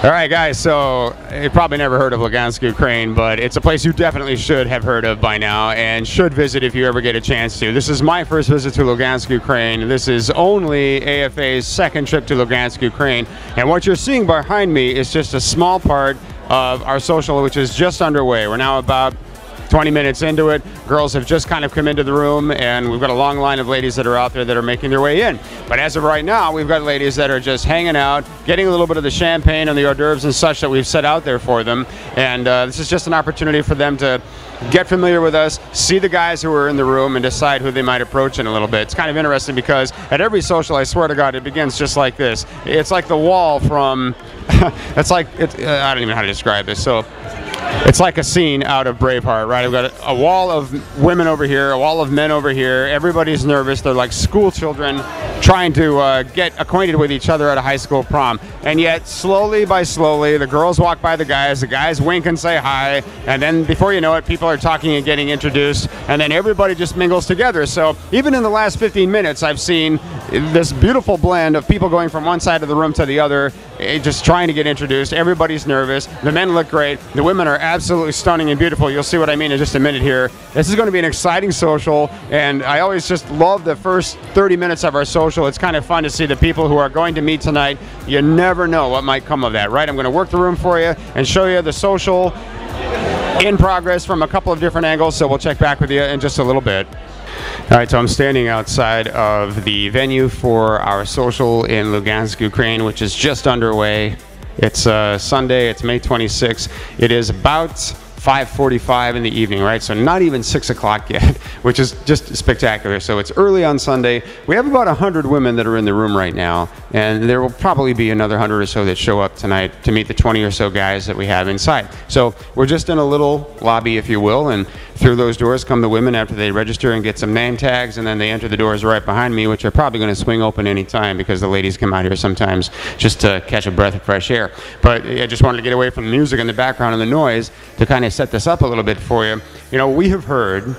All right, guys, so you probably never heard of Lugansk, Ukraine, but it's a place you definitely should have heard of by now and should visit if you ever get a chance to. This is my first visit to Lugansk, Ukraine. This is only AFA's second trip to Lugansk, Ukraine. And what you're seeing behind me is just a small part of our social, which is just underway. We're now about 20 minutes into it. Girls have just kind of come into the room, and we've got a long line of ladies that are out there that are making their way in. But as of right now, we've got ladies that are just hanging out, getting a little bit of the champagne and the hors d'oeuvres and such that we've set out there for them. And this is just an opportunity for them to get familiar with us, see the guys who are in the room, and decide who they might approach in a little bit. It's kind of interesting because at every social, I swear to God, it begins just like this. It's like the wall from, I don't even know how to describe this. So it's like a scene out of Braveheart, right? I've got a wall of women over here, a wall of men over here. Everybody's nervous. They're like school children trying to get acquainted with each other at a high school prom. And yet, slowly by slowly, the girls walk by the guys wink and say hi, and then before you know it, people are talking and getting introduced, and then everybody just mingles together. So even in the last 15 minutes, I've seen this beautiful blend of people going from one side of the room to the other, just trying to get introduced. Everybody's nervous. The men look great. The women are absolutely stunning and beautiful. You'll see what I mean in just a minute here. This is going to be an exciting social, and I always just love the first 30 minutes of our social. It's kind of fun to see the people who are going to meet tonight. You never know what might come of that, right? I'm going to work the room for you and show you the social in progress from a couple of different angles, so we'll check back with you in just a little bit. All right, so I'm standing outside of the venue for our social in Lugansk, Ukraine, which is just underway. It's Sunday, it's May 26th. It is about 5:45 in the evening, right? So not even 6 o'clock yet, which is just spectacular. So it's early on Sunday. We have about 100 women that are in the room right now, and there will probably be another 100 or so that show up tonight to meet the 20 or so guys that we have inside. So we're just in a little lobby, if you will, and through those doors come the women after they register and get some name tags, and then they enter the doors right behind me, which are probably going to swing open any time because the ladies come out here sometimes just to catch a breath of fresh air. But I just wanted to get away from the music and the background and the noise to kind of set this up a little bit for you. You know, we have heard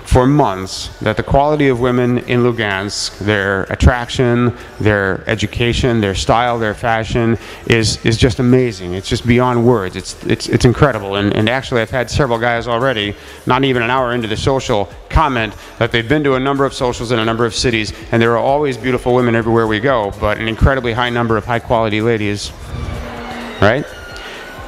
for months that the quality of women in Lugansk, their attraction, their education, their style, their fashion is just amazing. It's just beyond words. It's incredible. And actually, I've had several guys already, not even an hour into the social, comment that they've been to a number of socials in a number of cities, and there are always beautiful women everywhere we go, but an incredibly high number of high-quality ladies, right?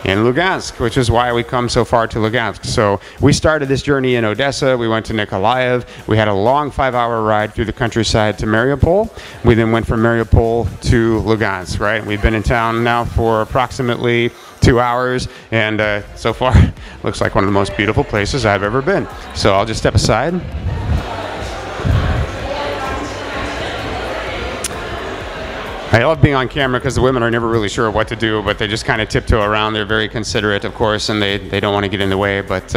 In Lugansk, which is why we come so far to Lugansk. So we started this journey in Odessa. We went to Nikolaev. We had a long 5-hour ride through the countryside to Mariupol. We then went from Mariupol to Lugansk, right? We've been in town now for approximately 2 hours, and so far looks like one of the most beautiful places I've ever been. So I'll just step aside. I love being on camera because the women are never really sure what to do, but they just kind of tiptoe around. They're very considerate, of course, and they don't want to get in the way, but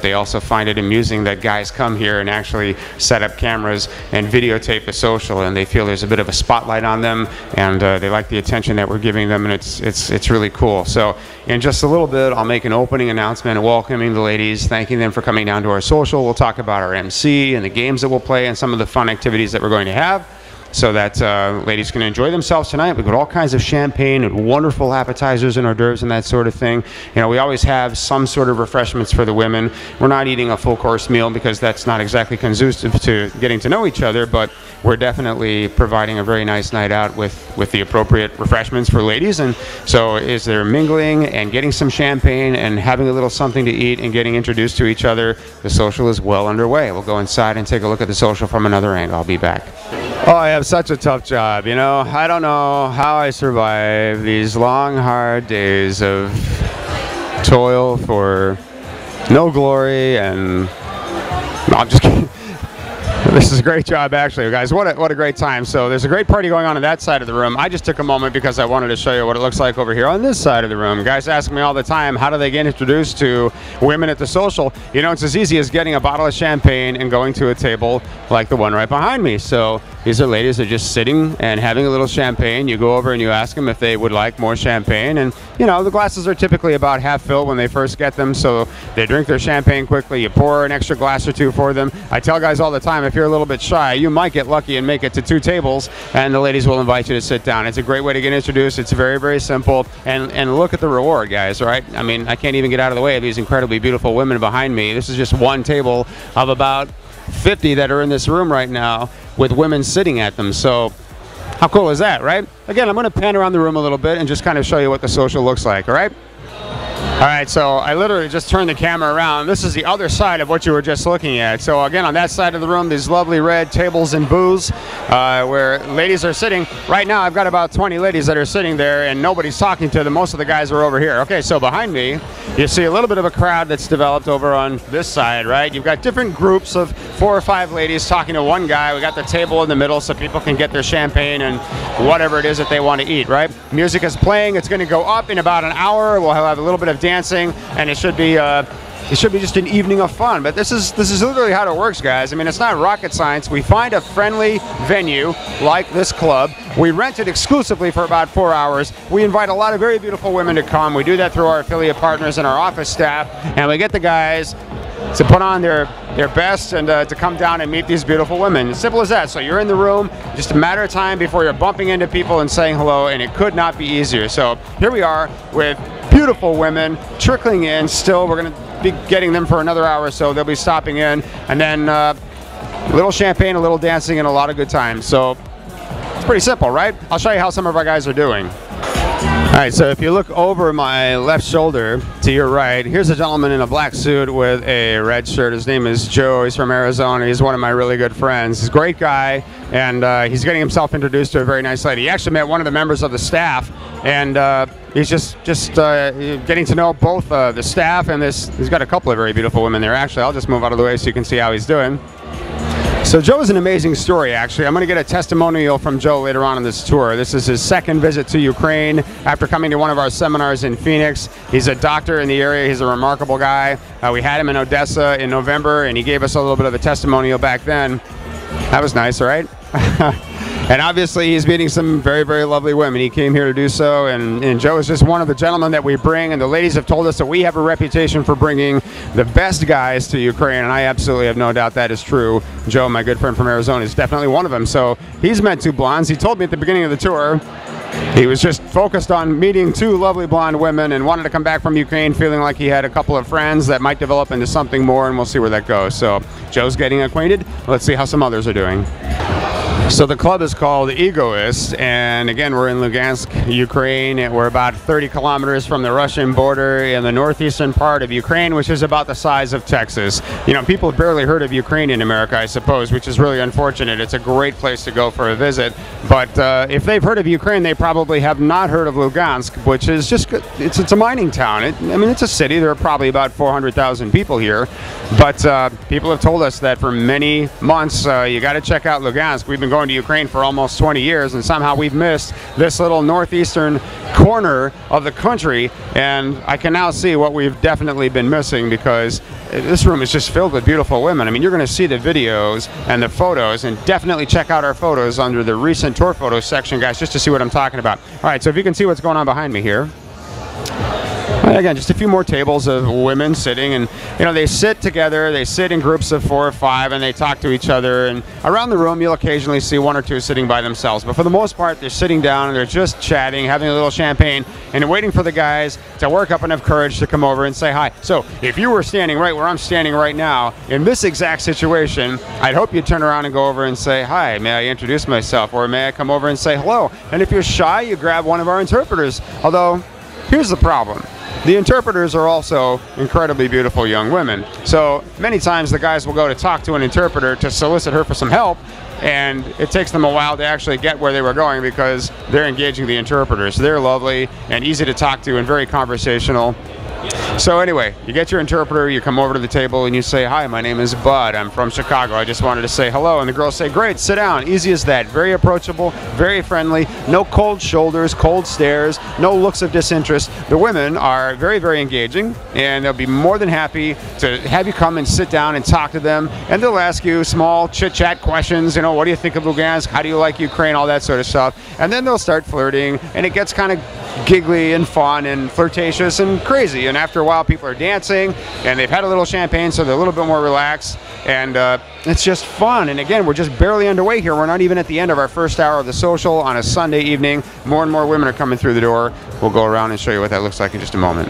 they also find it amusing that guys come here and actually set up cameras and videotape the social, and they feel there's a bit of a spotlight on them, and they like the attention that we're giving them, and it's really cool. So in just a little bit, I'll make an opening announcement welcoming the ladies, thanking them for coming down to our social. We'll talk about our MC and the games that we'll play and some of the fun activities that we're going to have, so that ladies can enjoy themselves tonight. We've got all kinds of champagne and wonderful appetizers and hors d'oeuvres and that sort of thing. You know, we always have some sort of refreshments for the women. We're not eating a full course meal because that's not exactly conducive to getting to know each other, but we're definitely providing a very nice night out with the appropriate refreshments for ladies. And so is there mingling and getting some champagne and having a little something to eat and getting introduced to each other. The social is well underway. We'll go inside and take a look at the social from another angle. I'll be back. Oh, I have such a tough job, you know. I don't know how I survive these long, hard days of toil for no glory, and no, I'm just kidding. This is a great job, actually, guys. What a great time. So there's a great party going on that side of the room. I just took a moment because I wanted to show you what it looks like over here on this side of the room. Guys ask me all the time, how do they get introduced to women at the social? You know, it's as easy as getting a bottle of champagne and going to a table like the one right behind me. So these are ladies that are just sitting and having a little champagne. You go over and you ask them if they would like more champagne. And, you know, the glasses are typically about half filled when they first get them. So they drink their champagne quickly. You pour an extra glass or two for them. I tell guys all the time, if you're a little bit shy, you might get lucky and make it to 2 tables, and the ladies will invite you to sit down. It's a great way to get introduced. It's very, very simple. And look at the reward, guys, right? I mean, I can't even get out of the way of these incredibly beautiful women behind me. This is just one table of about 50 that are in this room right now with women sitting at them. So how cool is that, right? Again, I'm going to pan around the room a little bit and just kind of show you what the social looks like, all right? All right, so I literally just turned the camera around. This is the other side of what you were just looking at. So again, on that side of the room, these lovely red tables and booths where ladies are sitting. Right now, I've got about 20 ladies that are sitting there, and nobody's talking to them. Most of the guys are over here. Okay, so behind me, you see a little bit of a crowd that's developed over on this side, right? You've got different groups of 4 or 5 ladies talking to one guy. We got the table in the middle so people can get their champagne and whatever it is that they want to eat, right? Music is playing. It's going to go up in about an hour. We'll have a little bit of dancing, and it should be just an evening of fun. But this is literally how it works, guys. I mean, it's not rocket science. We find a friendly venue like this club. We rent it exclusively for about 4 hours. We invite a lot of very beautiful women to come. We do that through our affiliate partners and our office staff, and we get the guys to put on their best and to come down and meet these beautiful women. As simple as that. So you're in the room, just a matter of time before you're bumping into people and saying hello, and it could not be easier. So here we are with beautiful women trickling in still. We're going to be getting them for another hour or so. They'll be stopping in, and then a little champagne, a little dancing, and a lot of good times. So it's pretty simple, right? I'll show you how some of our guys are doing. All right, so if you look over my left shoulder to your right, here's a gentleman in a black suit with a red shirt. His name is Joe. He's from Arizona. He's one of my really good friends. He's a great guy, and he's getting himself introduced to a very nice lady. He actually met one of the members of the staff, and he's just getting to know both the staff and this. He's got a couple of very beautiful women there. Actually, I'll just move out of the way so you can see how he's doing. So Joe is an amazing story, actually. I'm going to get a testimonial from Joe later on in this tour. This is his second visit to Ukraine after coming to one of our seminars in Phoenix. He's a doctor in the area. He's a remarkable guy. We had him in Odessa in November, and he gave us a little bit of a testimonial back then. That was nice, right? And obviously, he's meeting some very, very lovely women. He came here to do so, and Joe is just one of the gentlemen that we bring, and the ladies have told us that we have a reputation for bringing the best guys to Ukraine, and I absolutely have no doubt that is true. Joe, my good friend from Arizona, is definitely one of them. So he's met 2 blondes. He told me at the beginning of the tour he was just focused on meeting 2 lovely blonde women and wanted to come back from Ukraine feeling like he had a couple of friends that might develop into something more, and we'll see where that goes. So Joe's getting acquainted. Let's see how some others are doing. So the club is called Egoist, and again, we're in Lugansk, Ukraine, and we're about 30 kilometers from the Russian border in the northeastern part of Ukraine, which is about the size of Texas. You know, people have barely heard of Ukraine in America, I suppose, which is really unfortunate. It's a great place to go for a visit, but if they've heard of Ukraine, they probably have not heard of Lugansk, which is just, it's a mining town. I mean, it's a city. There are probably about 400,000 people here, but people have told us that for many months, you got to check out Lugansk. We've been been going to Ukraine for almost 20 years, and somehow we've missed this little northeastern corner of the country. And I can now see what we've definitely been missing, because this room is just filled with beautiful women. I mean, you're going to see the videos and the photos, and definitely check out our photos under the recent tour photos section, guys, just to see what I'm talking about. All right, so if you can see what's going on behind me here. Again, just a few more tables of women sitting, and you know, they sit together, they sit in groups of 4 or 5, and they talk to each other. And around the room you'll occasionally see 1 or 2 sitting by themselves, but for the most part they're sitting down and they're just chatting, having a little champagne, and waiting for the guys to work up enough courage to come over and say hi. So if you were standing right where I'm standing right now in this exact situation, I'd hope you'd turn around and go over and say, hi, may I introduce myself, or may I come over and say hello? And if you're shy, you grab one of our interpreters. Although here's the problem. The interpreters are also incredibly beautiful young women. So many times the guys will go to talk to an interpreter to solicit her for some help, and it takes them a while to actually get where they were going, because they're engaging the interpreters. They're lovely and easy to talk to and very conversational. So anyway, you get your interpreter, you come over to the table and you say, hi, my name is Bud, I'm from Chicago, I just wanted to say hello. And the girls say, great, sit down. Easy as that. Very approachable, very friendly, no cold shoulders, cold stares, no looks of disinterest. The women are very, very engaging, and they'll be more than happy to have you come and sit down and talk to them. And they'll ask you small chit-chat questions, you know, what do you think of Lugansk, how do you like Ukraine, all that sort of stuff. And then they'll start flirting, and it gets kind of giggly and fun and flirtatious and crazy. And after a while, people are dancing and they've had a little champagne, so they're a little bit more relaxed, and it's just fun. And again, we're just barely underway here. We're not even at the end of our first hour of the social on a Sunday evening. More and more women are coming through the door. We'll go around and show you what that looks like in just a moment.